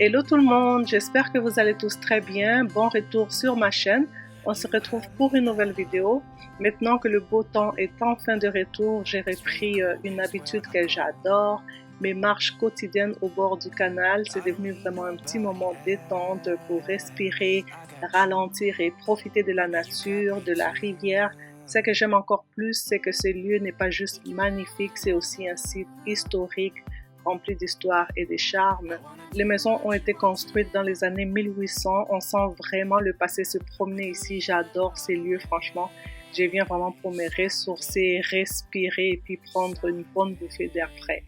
Hello tout le monde, j'espère que vous allez tous très bien. Bon retour sur ma chaîne. On se retrouve pour une nouvelle vidéo. Maintenant que le beau temps est enfin de retour, j'ai repris une habitude que j'adore. Mes marches quotidiennes au bord du canal, c'est devenu vraiment un petit moment détente pour respirer, ralentir et profiter de la nature, de la rivière. Ce que j'aime encore plus, c'est que ce lieu n'est pas juste magnifique, c'est aussi un site historique rempli d'histoire et de charme. Les maisons ont été construites dans les années 1800. On sent vraiment le passé se promener ici. J'adore ces lieux, franchement. Je viens vraiment pour me ressourcer, respirer et puis prendre une bonne bouffée d'air frais.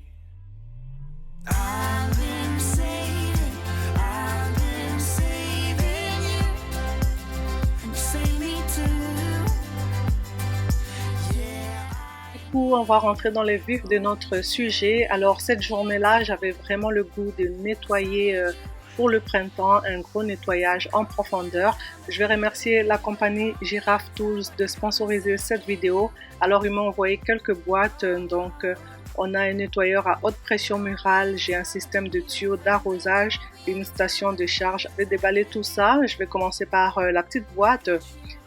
On va rentrer dans le vif de notre sujet. Alors cette journée-là, j'avais vraiment le goût de nettoyer pour le printemps, un gros nettoyage en profondeur. Je vais remercier la compagnie Giraffe Tools de sponsoriser cette vidéo. Alors ils m'ont envoyé quelques boîtes, donc on a un nettoyeur à haute pression murale, j'ai un système de tuyaux d'arrosage, une station de charge. Je vais déballer tout ça. Je vais commencer par la petite boîte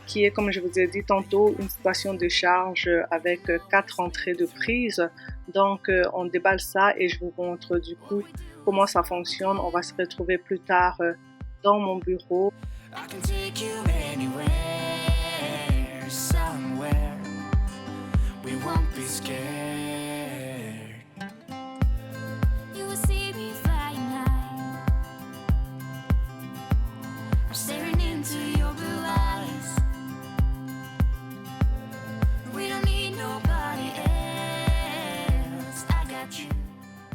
qui est, comme je vous ai dit tantôt, une station de charge avec 4 entrées de prise. Donc, on déballe ça et je vous montre du coup comment ça fonctionne. On va se retrouver plus tard dans mon bureau.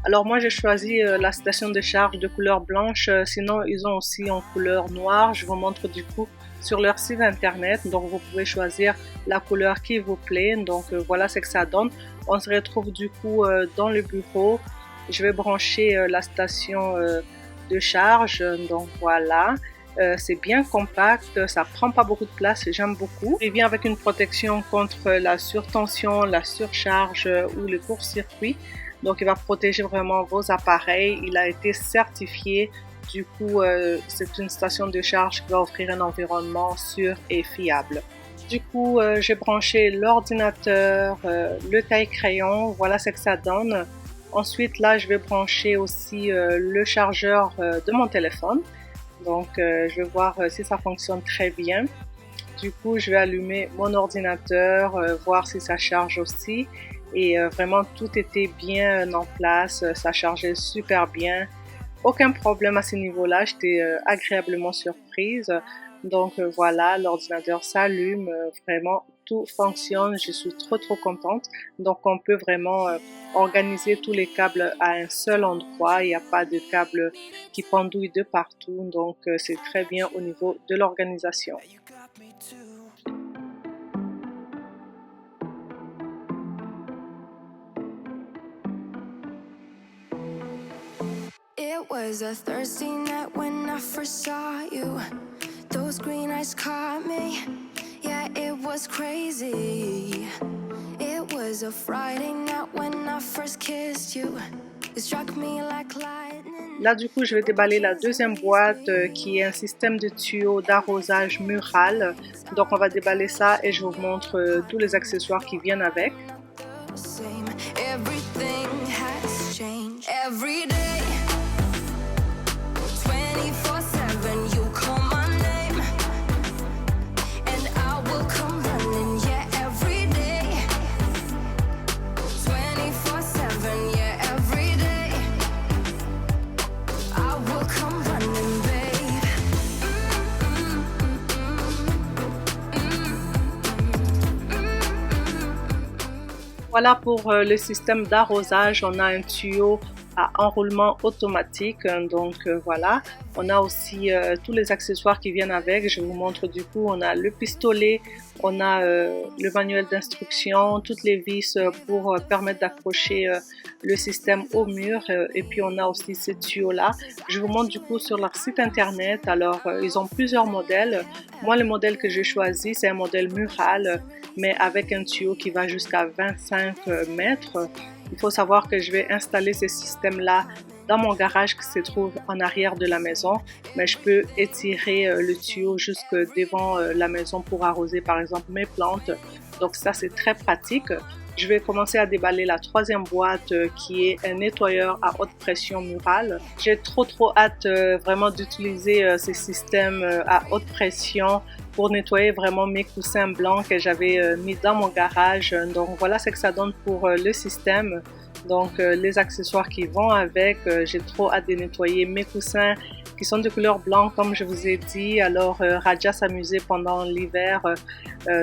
Alors moi j'ai choisi la station de charge de couleur blanche, sinon ils ont aussi en couleur noire. Je vous montre du coup sur leur site internet, donc vous pouvez choisir la couleur qui vous plaît. Donc voilà ce que ça donne. On se retrouve du coup dans le bureau. Je vais brancher la station de charge, donc voilà. C'est bien compact, ça prend pas beaucoup de place, j'aime beaucoup. Il vient avec une protection contre la surtension, la surcharge ou le court-circuit. Donc, il va protéger vraiment vos appareils. Il a été certifié. Du coup, c'est une station de charge qui va offrir un environnement sûr et fiable. Du coup, j'ai branché l'ordinateur, le taille-crayon. Voilà ce que ça donne. Ensuite, là, je vais brancher aussi le chargeur de mon téléphone. Donc, je vais voir si ça fonctionne très bien. Du coup, je vais allumer mon ordinateur, voir si ça charge aussi. Et vraiment, tout était bien en place, ça chargeait super bien. Aucun problème à ce niveau-là, j'étais agréablement surprise. Donc voilà, l'ordinateur s'allume, vraiment tout fonctionne, je suis trop contente. Donc on peut vraiment organiser tous les câbles à un seul endroit, il n'y a pas de câbles qui pendouillent de partout, donc c'est très bien au niveau de l'organisation. It was a Thursday night when I first saw you. Those green eyes caught me. Yeah, it was crazy. It was a Friday night when I first kissed you. It struck me like lightning. Là, du coup, je vais déballer la deuxième boîte qui est un système de tuyaux d'arrosage mural. Donc, on va déballer ça et je vous montre tous les accessoires qui viennent avec. Everything has changed every day. Voilà pour le système d'arrosage. On a un tuyau à enroulement automatique, donc voilà. On a aussi tous les accessoires qui viennent avec. Je vous montre du coup, on a le pistolet, on a le manuel d'instruction, toutes les vis pour permettre d'accrocher le système au mur, et puis on a aussi ces tuyaux là. Je vous montre du coup sur leur site internet. Alors ils ont plusieurs modèles. Moi le modèle que j'ai choisi c'est un modèle mural, mais avec un tuyau qui va jusqu'à 25 mètres. Il faut savoir que je vais installer ce système-là dans mon garage qui se trouve en arrière de la maison, mais je peux étirer le tuyau jusque devant la maison pour arroser par exemple mes plantes. Donc ça c'est très pratique. Je vais commencer à déballer la troisième boîte qui est un nettoyeur à haute pression murale. J'ai trop hâte vraiment d'utiliser ces systèmes à haute pression pour nettoyer vraiment mes coussins blancs que j'avais mis dans mon garage. Donc voilà ce que ça donne pour le système. Donc les accessoires qui vont avec, j'ai trop hâte de nettoyer mes coussins qui sont de couleur blanc comme je vous ai dit. Alors Raja s'amusait pendant l'hiver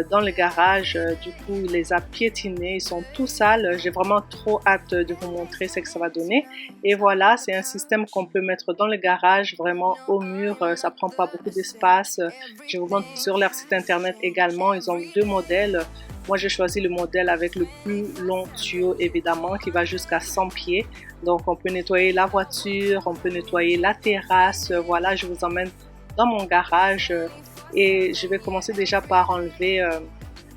dans le garage, du coup il les a piétinés, ils sont tout sales. J'ai vraiment trop hâte de vous montrer ce que ça va donner. Et voilà, c'est un système qu'on peut mettre dans le garage, vraiment au mur, ça prend pas beaucoup d'espace. Je vous montre sur leur site internet également, ils ont deux modèles. Moi, j'ai choisi le modèle avec le plus long tuyau, évidemment, qui va jusqu'à 100 pieds. Donc, on peut nettoyer la voiture, on peut nettoyer la terrasse. Voilà, je vous emmène dans mon garage et je vais commencer déjà par enlever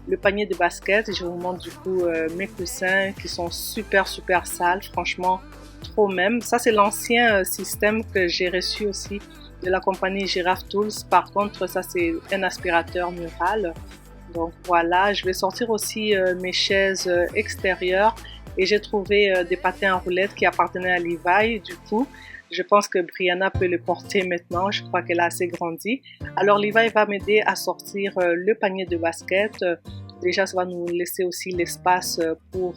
le panier de basket. Je vous montre du coup mes coussins qui sont super sales, franchement, trop même. Ça, c'est l'ancien système que j'ai reçu aussi de la compagnie Giraffe Tools. Par contre, ça, c'est un aspirateur mural. Donc voilà, je vais sortir aussi mes chaises extérieures et j'ai trouvé des patins à roulettes qui appartenaient à Levi. Du coup, je pense que Brianna peut les porter maintenant. Je crois qu'elle a assez grandi. Alors Levi va m'aider à sortir le panier de basket. Déjà, ça va nous laisser aussi l'espace pour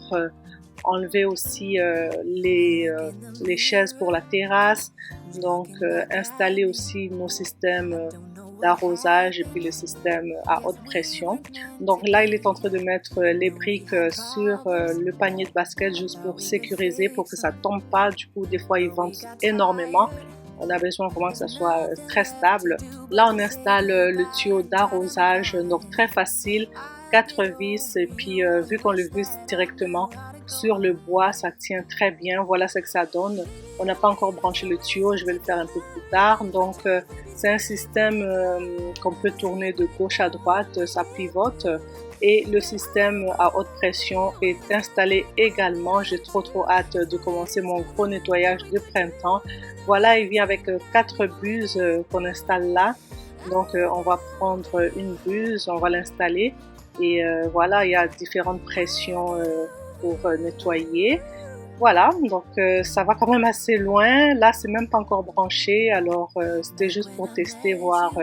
enlever aussi les chaises pour la terrasse. Donc installer aussi nos systèmes d'arrosage et puis le système à haute pression. Donc là, il est en train de mettre les briques sur le panier de basket juste pour sécuriser, pour que ça tombe pas. Du coup, des fois, ils ventent énormément. On a besoin vraiment que ça soit très stable. Là, on installe le tuyau d'arrosage, donc très facile, 4 vis et puis vu qu'on le vise directement sur le bois, ça tient très bien. Voilà ce que ça donne. On n'a pas encore branché le tuyau, je vais le faire un peu plus tard. Donc c'est un système qu'on peut tourner de gauche à droite, ça pivote. Et le système à haute pression est installé également. J'ai trop hâte de commencer mon gros nettoyage de printemps. Voilà, il vient avec 4 buses qu'on installe là. Donc on va prendre une buse, on va l'installer. Et voilà, il y a différentes pressions pour nettoyer. Voilà, donc ça va quand même assez loin. Là, c'est même pas encore branché, alors c'était juste pour tester, voir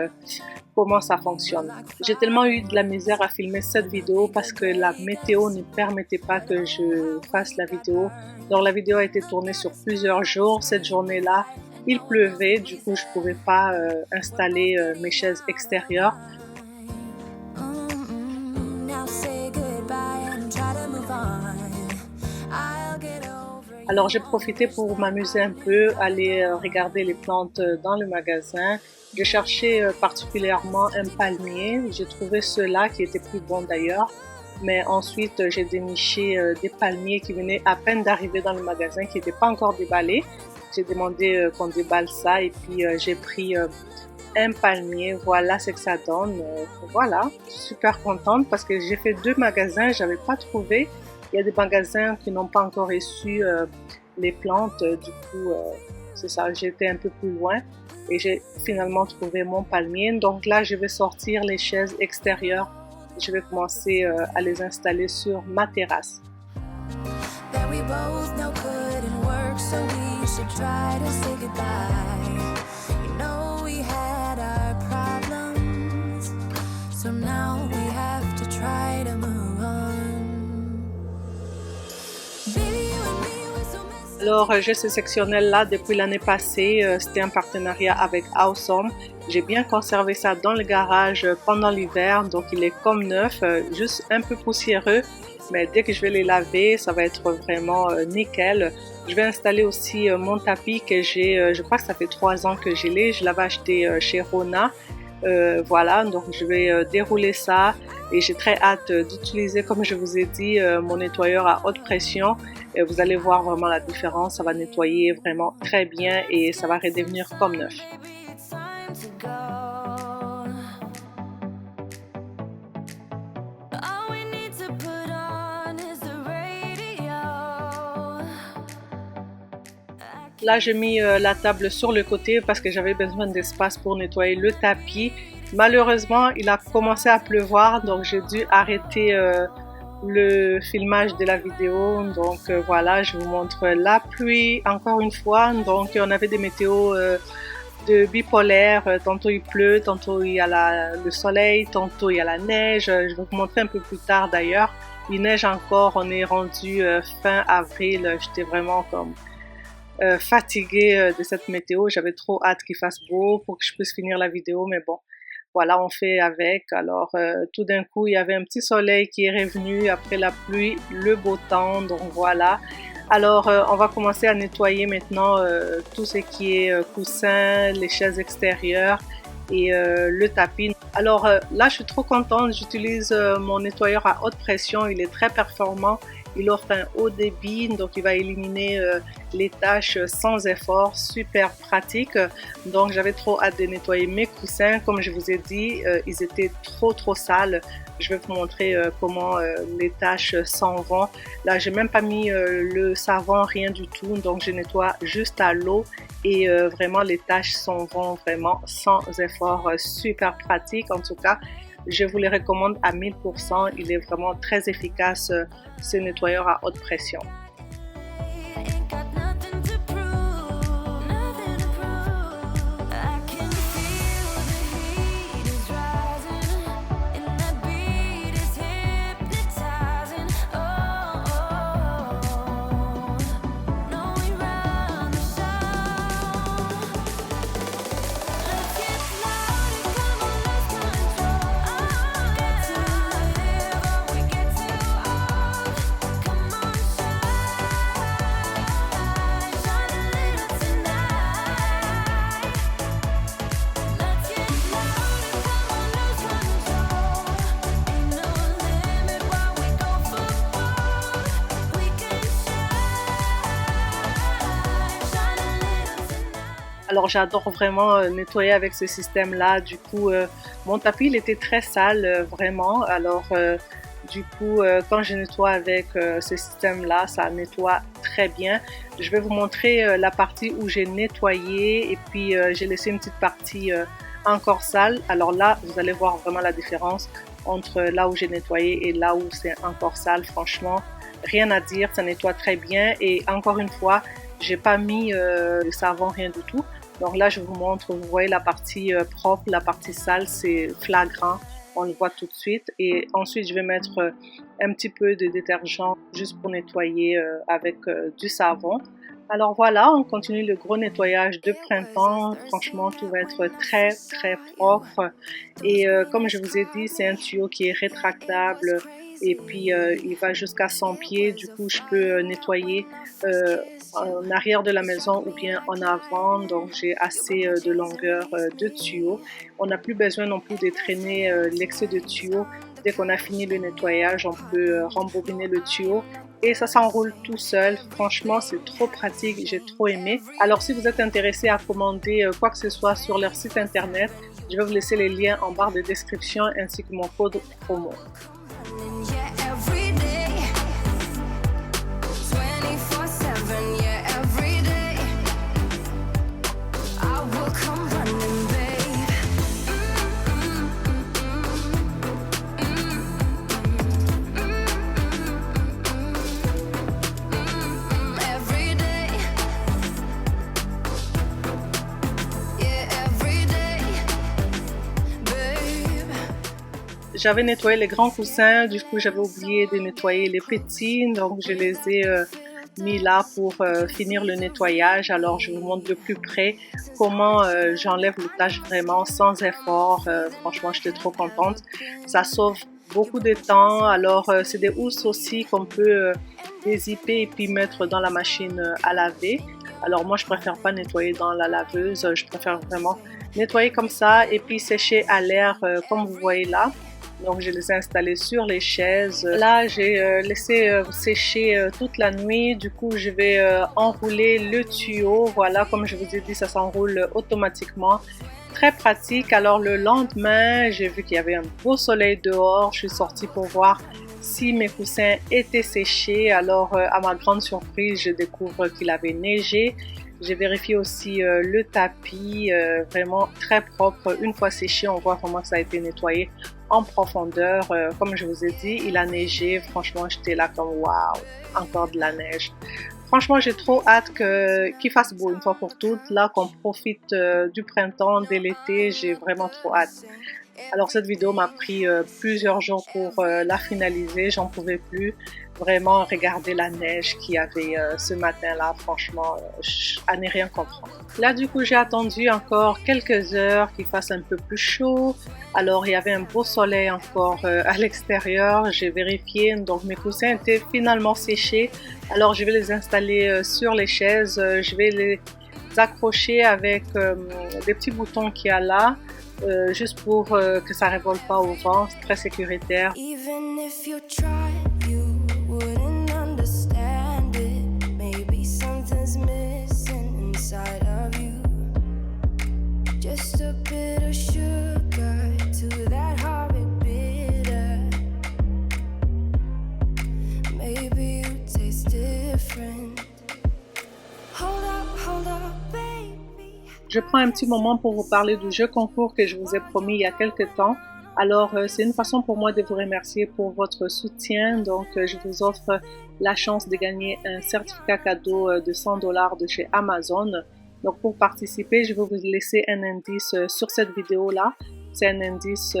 comment ça fonctionne. J'ai tellement eu de la misère à filmer cette vidéo parce que la météo ne permettait pas que je fasse la vidéo. Donc la vidéo a été tournée sur plusieurs jours. Cette journée-là, il pleuvait, du coup je pouvais pas installer mes chaises extérieures. Alors j'ai profité pour m'amuser un peu, aller regarder les plantes dans le magasin. J'ai cherché particulièrement un palmier. J'ai trouvé ceux-là qui étaient plus bons d'ailleurs. Mais ensuite j'ai déniché des palmiers qui venaient à peine d'arriver dans le magasin, qui n'étaient pas encore déballés. J'ai demandé qu'on déballe ça et puis j'ai pris un palmier. Voilà ce que ça donne. Voilà, super contente parce que j'ai fait 2 magasins, j'avais pas trouvé. Il y a des magasins qui n'ont pas encore reçu les plantes, du coup, c'est ça, j'ai été un peu plus loin et j'ai finalement trouvé mon palmier. Donc là, je vais sortir les chaises extérieures. Je vais commencer à les installer sur ma terrasse. Alors, j'ai ce sectionnel-là depuis l'année passée. C'était un partenariat avec Awesome. J'ai bien conservé ça dans le garage pendant l'hiver, donc il est comme neuf, juste un peu poussiéreux. Mais dès que je vais les laver, ça va être vraiment nickel. Je vais installer aussi mon tapis que j'ai, je crois que ça fait 3 ans que je l'ai. Je l'avais acheté chez Rona. Voilà, donc je vais dérouler ça et j'ai très hâte d'utiliser, comme je vous ai dit, mon nettoyeur à haute pression. Et vous allez voir vraiment la différence, ça va nettoyer vraiment très bien et ça va redevenir comme neuf. Là, j'ai mis la table sur le côté parce que j'avais besoin d'espace pour nettoyer le tapis. Malheureusement, il a commencé à pleuvoir, donc j'ai dû arrêter le filmage de la vidéo. Donc voilà, je vous montre la pluie encore une fois. Donc on avait des météos de bipolaires, tantôt il pleut, tantôt il y a le soleil, tantôt il y a la neige. Je vais vous montrer un peu plus tard d'ailleurs. Il neige encore, on est rendu fin avril, j'étais vraiment comme fatiguée de cette météo. J'avais trop hâte qu'il fasse beau pour que je puisse finir la vidéo, mais bon, voilà, on fait avec. Alors tout d'un coup, il y avait un petit soleil qui est revenu après la pluie, le beau temps, donc voilà. Alors on va commencer à nettoyer maintenant tout ce qui est coussin, les chaises extérieures et le tapis. Alors là, je suis trop contente, j'utilise mon nettoyeur à haute pression, il est très performant. Il offre un haut débit, donc il va éliminer les tâches sans effort, super pratique. Donc j'avais trop hâte de nettoyer mes coussins. Comme je vous ai dit, ils étaient trop sales. Je vais vous montrer comment les tâches s'en vont. Là, j'ai même pas mis le savon, rien du tout. Donc je nettoie juste à l'eau et vraiment les tâches s'en vont vraiment sans effort. Super pratique en tout cas. Je vous les recommande à 1000%. Il est vraiment très efficace, ce nettoyeur à haute pression. Alors j'adore vraiment nettoyer avec ce système-là. Du coup, mon tapis il était très sale, vraiment. Alors du coup, quand je nettoie avec ce système-là, ça nettoie très bien. Je vais vous montrer la partie où j'ai nettoyé et puis j'ai laissé une petite partie encore sale. Alors là, vous allez voir vraiment la différence entre là où j'ai nettoyé et là où c'est encore sale. Franchement, rien à dire, ça nettoie très bien. Et encore une fois, j'ai pas mis le savon, rien du tout. Donc là, je vous montre, vous voyez la partie propre, la partie sale, c'est flagrant, on le voit tout de suite. Et ensuite, je vais mettre un petit peu de détergent juste pour nettoyer avec du savon. Alors voilà, on continue le gros nettoyage de printemps. Franchement, tout va être très propre. Et comme je vous ai dit, c'est un tuyau qui est rétractable. Et puis, il va jusqu'à 100 pieds. Du coup, je peux nettoyer en arrière de la maison ou bien en avant. Donc, j'ai assez de longueur de tuyau. On n'a plus besoin non plus de traîner l'excès de tuyau. Dès qu'on a fini le nettoyage, on peut rembobiner le tuyau. Et ça s'enroule tout seul. Franchement, c'est trop pratique. J'ai trop aimé. Alors, si vous êtes intéressé à commander quoi que ce soit sur leur site internet, je vais vous laisser les liens en barre de description ainsi que mon code promo. J'avais nettoyé les grands coussins, du coup j'avais oublié de nettoyer les petits, donc je les ai mis là pour finir le nettoyage. Alors je vous montre de plus près comment j'enlève les tâches vraiment sans effort. Franchement, j'étais trop contente. Ça sauve beaucoup de temps. Alors c'est des housses aussi qu'on peut dézipper et puis mettre dans la machine à laver. Alors moi je préfère pas nettoyer dans la laveuse, je préfère vraiment nettoyer comme ça et puis sécher à l'air comme vous voyez là. Donc je les ai installés sur les chaises. Là j'ai laissé sécher toute la nuit. Du coup je vais enrouler le tuyau. Voilà, comme je vous ai dit, ça s'enroule automatiquement. Très pratique. Alors le lendemain, j'ai vu qu'il y avait un beau soleil dehors. Je suis sortie pour voir si mes coussins étaient séchés. Alors à ma grande surprise, je découvre qu'il avait neigé. J'ai vérifié aussi le tapis, vraiment très propre. Une fois séché, on voit vraiment que ça a été nettoyé en profondeur. Comme je vous ai dit, il a neigé. Franchement, j'étais là comme waouh, encore de la neige. Franchement, j'ai trop hâte qu'il fasse beau une fois pour toutes. Là, qu'on profite du printemps, de l'été, j'ai vraiment trop hâte. Alors cette vidéo m'a pris plusieurs jours pour la finaliser, j'en pouvais plus. Vraiment regarder la neige qu'il y avait ce matin-là, franchement, à n'y rien comprendre. Là du coup j'ai attendu encore quelques heures qu'il fasse un peu plus chaud. Alors il y avait un beau soleil encore à l'extérieur, j'ai vérifié, donc mes coussins étaient finalement séchés. Alors je vais les installer sur les chaises, je vais les accrocher avec des petits boutons qu'il y a là. Juste pour que ça ne revole pas au vent, c'est très sécuritaire. Even if you tried, you wouldn't understand it. Maybe something's missing inside of you. Just a bit of sugar to that horrid bitter. Maybe you taste different. Hold up, baby. Je prends un petit moment pour vous parler du jeu concours que je vous ai promis il y a quelques temps. Alors, c'est une façon pour moi de vous remercier pour votre soutien. Donc, je vous offre la chance de gagner un certificat cadeau de $100 de chez Amazon. Donc, pour participer, je vais vous laisser un indice sur cette vidéo-là. C'est un indice,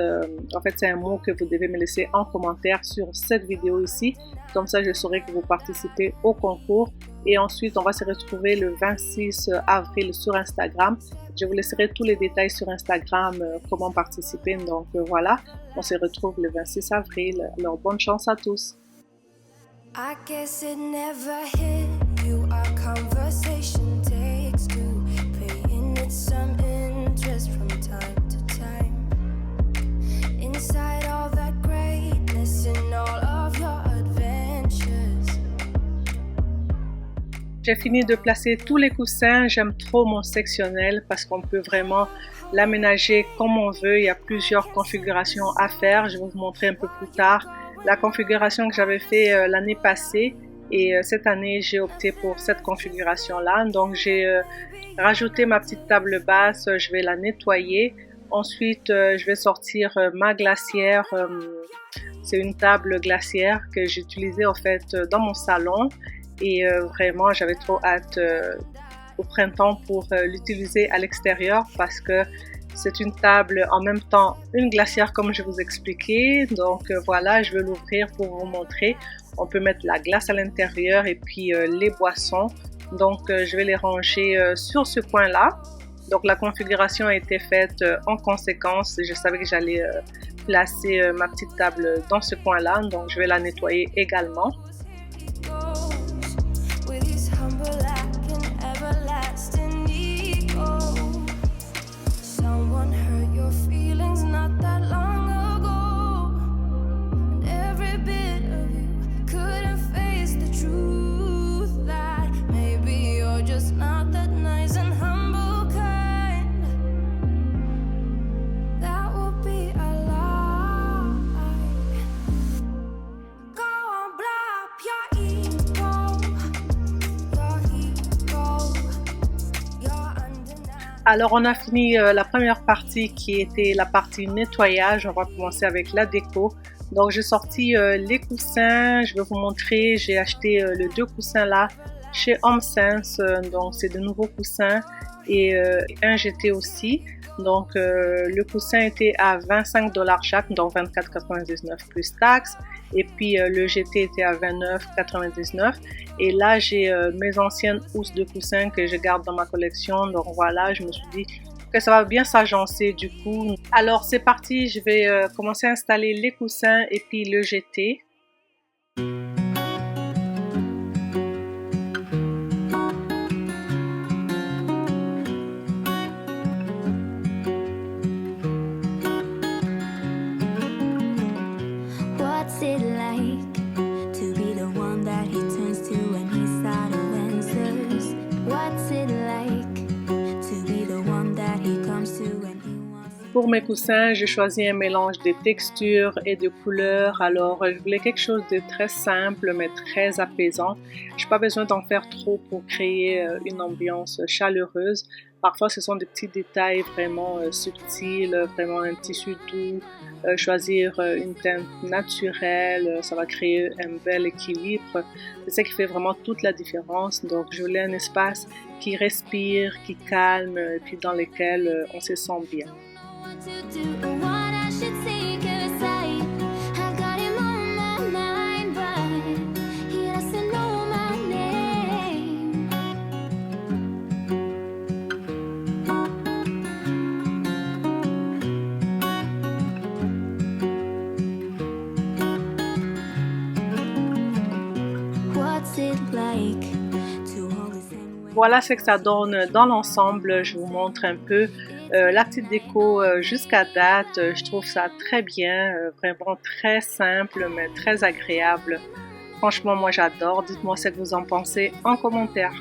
en fait, c'est un mot que vous devez me laisser en commentaire sur cette vidéo ici. Comme ça, je saurai que vous participez au concours. Et ensuite, on va se retrouver le 26 avril sur Instagram. Je vous laisserai tous les détails sur Instagram, comment participer. Donc voilà, on se retrouve le 26 avril. Alors, bonne chance à tous. I guess it never hit you. Our conversation takes two, paying it some interest from time to time. Inside all that greatness and all of your adventures. J'ai fini de placer tous les coussins. J'aime trop mon sectionnel parce qu'on peut vraiment l'aménager comme on veut. Il y a plusieurs configurations à faire. Je vais vous montrer un peu plus tard la configuration que j'avais fait l'année passée. Et cette année, j'ai opté pour cette configuration-là. Donc, j'ai rajouté ma petite table basse. Je vais la nettoyer. Ensuite, je vais sortir ma glacière. C'est une table glacière que j'utilisais en fait dans mon salon. Et vraiment, j'avais trop hâte au printemps pour l'utiliser à l'extérieur parce que c'est une table en même temps une glacière comme je vous expliquais. Donc voilà, je vais l'ouvrir pour vous montrer. On peut mettre la glace à l'intérieur et puis les boissons. Donc je vais les ranger sur ce coin-là. Donc la configuration a été faite en conséquence. Je savais que j'allais placer ma petite table dans ce coin-là. Donc je vais la nettoyer également. Alors on a fini la première partie qui était la partie nettoyage. On va commencer avec la déco. Donc j'ai sorti les coussins, je vais vous montrer. J'ai acheté les deux coussins là chez HomeSense. Donc c'est de nouveaux coussins et un GT aussi. Donc le coussin était à $25 chaque, donc $24,99 plus taxes. Et puis le GT était à $29,99. Et là j'ai mes anciennes housses de coussins que je garde dans ma collection. Donc voilà, je me suis dit que ça va bien s'agencer du coup. Alors c'est parti, je vais commencer à installer les coussins et puis le GT. What's it like to be the one that he turns to when he's out of answers? What's it like to be the one that he comes to when he wants to? Pour mes coussins, j'ai choisi un mélange de textures et de couleurs. Alors, je voulais quelque chose de très simple mais très apaisant. Je n'ai pas besoin d'en faire trop pour créer une ambiance chaleureuse. Parfois, ce sont des petits détails vraiment subtils, vraiment un tissu doux. Choisir une teinte naturelle, ça va créer un bel équilibre. C'est ça qui fait vraiment toute la différence. Donc, je voulais un espace qui respire, qui calme, et puis dans lequel on se sent bien. To do or what I should take aside. I got him on my mind, but he doesn't know my name. What's it like to hold his hand when Voilà ce que ça donne dans l'ensemble. Je vous montre un peu la petite déco jusqu'à date. Je trouve ça très bien, vraiment très simple mais très agréable. Franchement, moi j'adore. Dites-moi ce que vous en pensez en commentaire.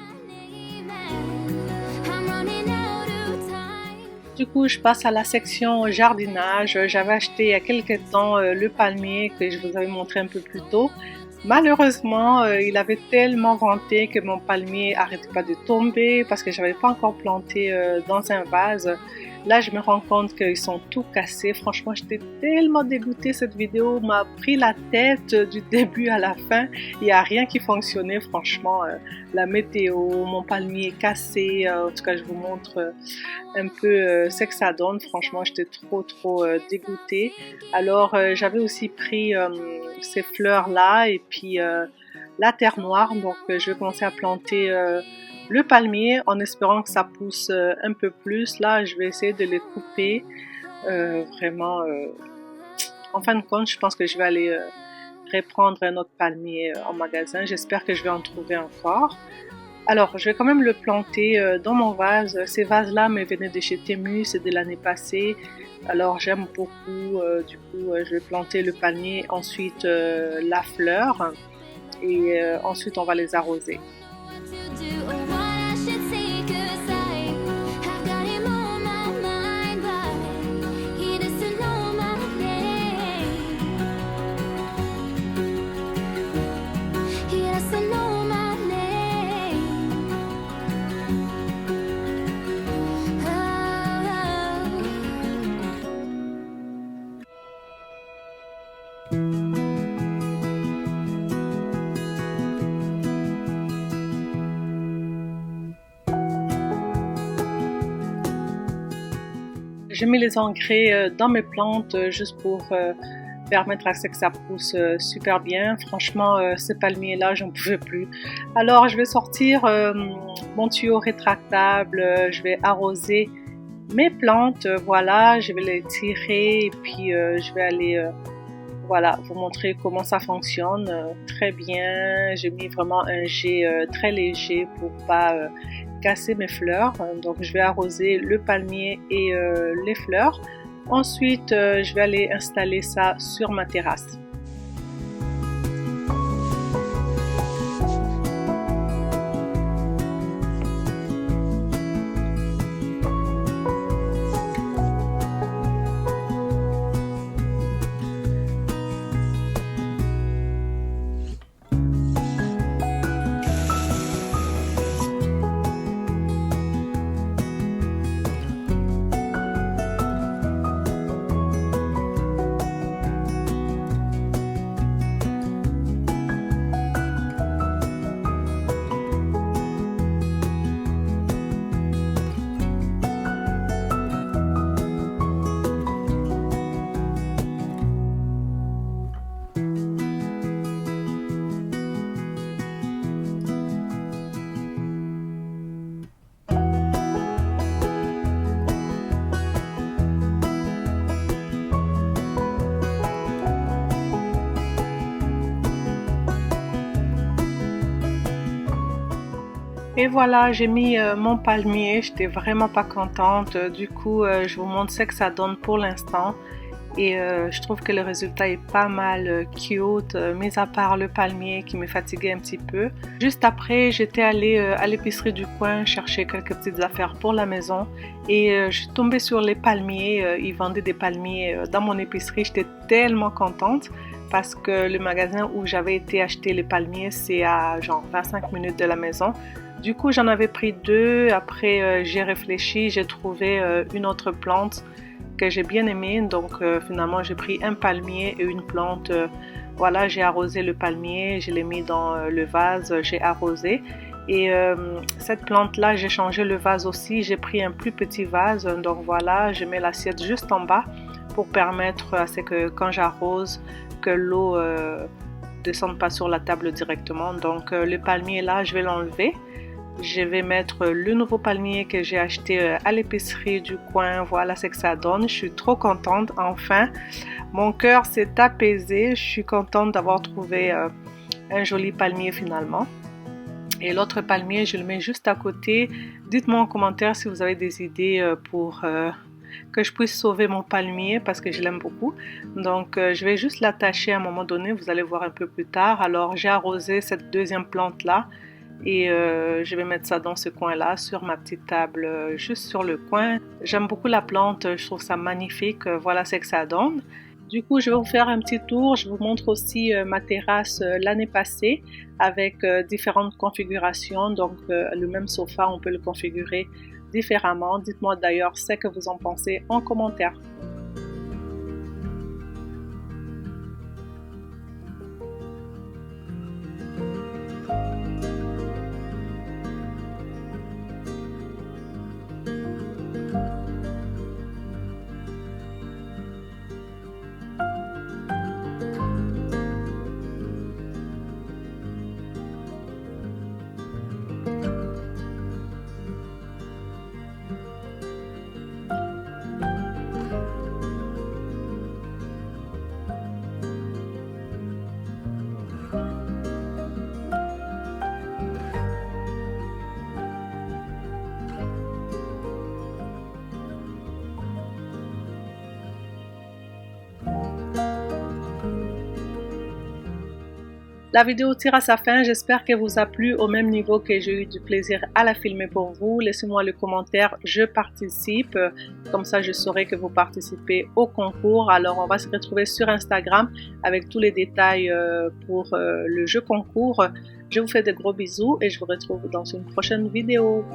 I'm running out of time. Du coup, je passe à la section jardinage. J'avais acheté il y a quelques temps le palmier que je vous avais montré un peu plus tôt. Malheureusement, il avait tellement venté que mon palmier arrêtait pas de tomber parce que je n'avais pas encore planté dans un vase. Là, je me rends compte qu'ils sont tout cassés. Franchement, j'étais tellement dégoûtée. Cette vidéo m'a pris la tête du début à la fin. Il n'y a rien qui fonctionnait, franchement. La météo, mon palmier est cassé. En tout cas, je vous montre un peu ce que ça donne. Franchement, j'étais trop dégoûtée. Alors, j'avais aussi pris ces fleurs-là et puis la terre noire. Donc, je vais commencer à planter le palmier en espérant que ça pousse un peu plus. Là, je vais essayer de les couper. Vraiment, en fin de compte, je pense que je vais aller reprendre un autre palmier en magasin. J'espère que je vais en trouver encore. Alors, je vais quand même le planter dans mon vase. Ces vases-là me venaient de chez Temu, c'est de l'année passée. Alors, j'aime beaucoup. Du coup, je vais planter le palmier, ensuite la fleur. Et ensuite, on va les arroser. To do or what I should take aside. I got him on my mind, but he doesn't know my name. He doesn't know my name. J'ai mis les engrais dans mes plantes juste pour permettre à ce que ça pousse super bien. Franchement, ces palmiers-là, j'en pouvais plus. Alors, je vais sortir mon tuyau rétractable, je vais arroser mes plantes, voilà, je vais les tirer et puis je vais aller voilà, vous montrer comment ça fonctionne. Très bien, j'ai mis vraiment un jet très léger pour pas casser mes fleurs. Donc je vais arroser le palmier et les fleurs. Ensuite, je vais aller installer ça sur ma terrasse. Et voilà, j'ai mis mon palmier, j'étais vraiment pas contente. Du coup, je vous montre ce que ça donne pour l'instant. et je trouve que le résultat est pas mal cute, mis à part le palmier qui me fatiguait un petit peu. Juste après, j'étais allée à l'épicerie du coin chercher quelques petites affaires pour la maison et je suis tombée sur les palmiers. Ils vendaient des palmiers dans mon épicerie. J'étais tellement contente parce que le magasin où j'avais été acheter les palmiers, c'est à genre 25 minutes de la maison. Du coup, j'en avais pris 2. Après, j'ai réfléchi, j'ai trouvé une autre plante que j'ai bien aimée. Donc, finalement, j'ai pris un palmier et une plante. Voilà, j'ai arrosé le palmier, je l'ai mis dans le vase, j'ai arrosé. Et cette plante-là, j'ai changé le vase aussi. J'ai pris un plus petit vase. Donc, voilà, je mets l'assiette juste en bas pour permettre à ce que quand j'arrose, que l'eau descende pas sur la table directement. Donc, le palmier là, je vais l'enlever. Je vais mettre le nouveau palmier que j'ai acheté à l'épicerie du coin. Voilà ce que ça donne. Je suis trop contente. Enfin, mon cœur s'est apaisé. Je suis contente d'avoir trouvé un joli palmier finalement. Et l'autre palmier, je le mets juste à côté. Dites-moi en commentaire si vous avez des idées pour que je puisse sauver mon palmier parce que je l'aime beaucoup. Donc, je vais juste l'attacher à un moment donné. Vous allez voir un peu plus tard. Alors, j'ai arrosé cette deuxième plante-là. Et je vais mettre ça dans ce coin-là, sur ma petite table, juste sur le coin. J'aime beaucoup la plante, je trouve ça magnifique. Voilà ce que ça donne. Du coup, je vais vous faire un petit tour. Je vous montre aussi ma terrasse l'année passée avec différentes configurations. Donc, le même sofa, on peut le configurer différemment. Dites-moi d'ailleurs ce que vous en pensez en commentaire. La vidéo tire à sa fin, j'espère qu'elle vous a plu au même niveau que j'ai eu du plaisir à la filmer pour vous. Laissez-moi le commentaire, je participe, comme ça je saurai que vous participez au concours. Alors on va se retrouver sur Instagram avec tous les détails pour le jeu concours. Je vous fais de gros bisous et je vous retrouve dans une prochaine vidéo.